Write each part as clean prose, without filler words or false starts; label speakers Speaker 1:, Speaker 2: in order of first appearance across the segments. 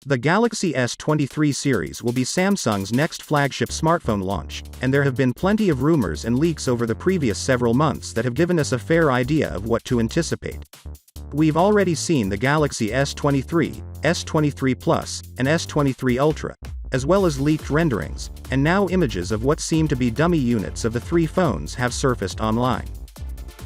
Speaker 1: The Galaxy S23 series will be Samsung's next flagship smartphone launch, and there have been plenty of rumors and leaks over the previous several months that have given us a fair idea of what to anticipate. We've already seen the Galaxy S23, S23 Plus, and S23 Ultra, as well as leaked renderings, and now images of what seem to be dummy units of the three phones have surfaced online.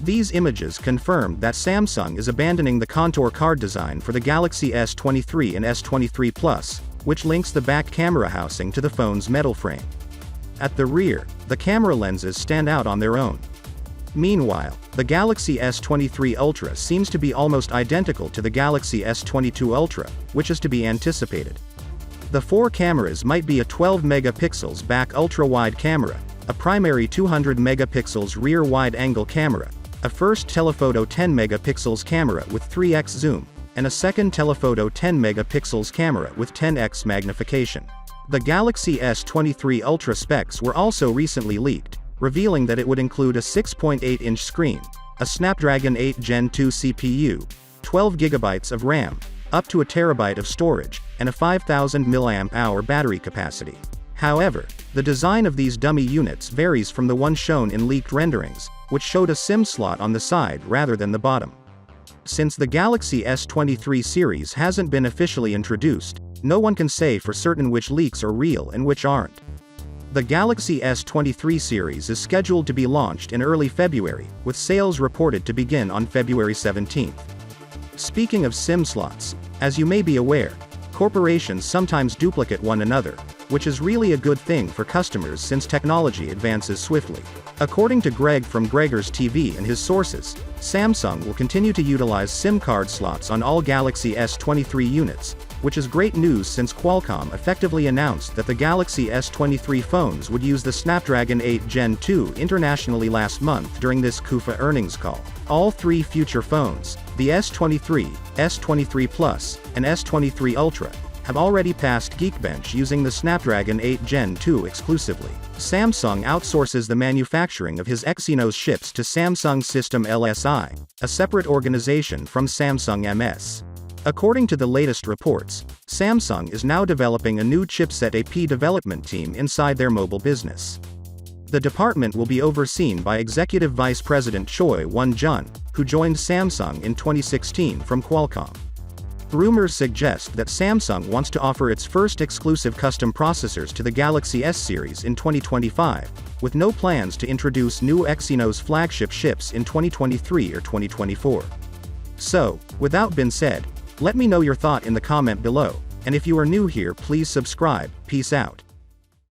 Speaker 1: These images confirmed that Samsung is abandoning the contour card design for the Galaxy S23 and S23 Plus, which links the back camera housing to the phone's metal frame. At the rear, the camera lenses stand out on their own. Meanwhile, the Galaxy S23 Ultra seems to be almost identical to the Galaxy S22 Ultra, which is to be anticipated. The four cameras might be a 12 megapixels back ultra-wide camera, a primary 200 megapixels rear wide-angle camera, a first telephoto 10 megapixels camera with 3x zoom, and a second telephoto 10 megapixels camera with 10x magnification. The Galaxy S23 Ultra specs were also recently leaked, revealing that it would include a 6.8-inch screen, a Snapdragon 8 Gen 2 CPU, 12 GB of RAM, up to a terabyte of storage, and a 5000 mAh battery capacity. However, the design of these dummy units varies from the one shown in leaked renderings, which showed a SIM slot on the side rather than the bottom. Since the Galaxy S23 series hasn't been officially introduced, no one can say for certain which leaks are real and which aren't. The Galaxy S23 series is scheduled to be launched in early February, with sales reported to begin on February 17th. Speaking of SIM slots, as you may be aware, corporations sometimes duplicate one another, which is really a good thing for customers since technology advances swiftly. According to Greg from Gregor's TV and his sources, Samsung will continue to utilize SIM card slots on all Galaxy S23 units, which is great news since Qualcomm effectively announced that the Galaxy S23 phones would use the Snapdragon 8 Gen 2 internationally last month during this KUFA earnings call. All three future phones, the S23, S23 Plus, and S23 Ultra, have already passed Geekbench using the Snapdragon 8 Gen 2 exclusively. Samsung outsources the manufacturing of his Exynos chips to Samsung System LSI, a separate organization from Samsung MS. According to the latest reports, Samsung is now developing a new chipset AP development team inside their mobile business. The department will be overseen by Executive Vice President Choi Won-jun, who joined Samsung in 2016 from Qualcomm. Rumors suggest that Samsung wants to offer its first exclusive custom processors to the Galaxy S series in 2025, with no plans to introduce new Exynos flagship chips in 2023 or 2024. So, with that being said, let me know your thought in the comment below, and if you are new here, please subscribe. Peace out.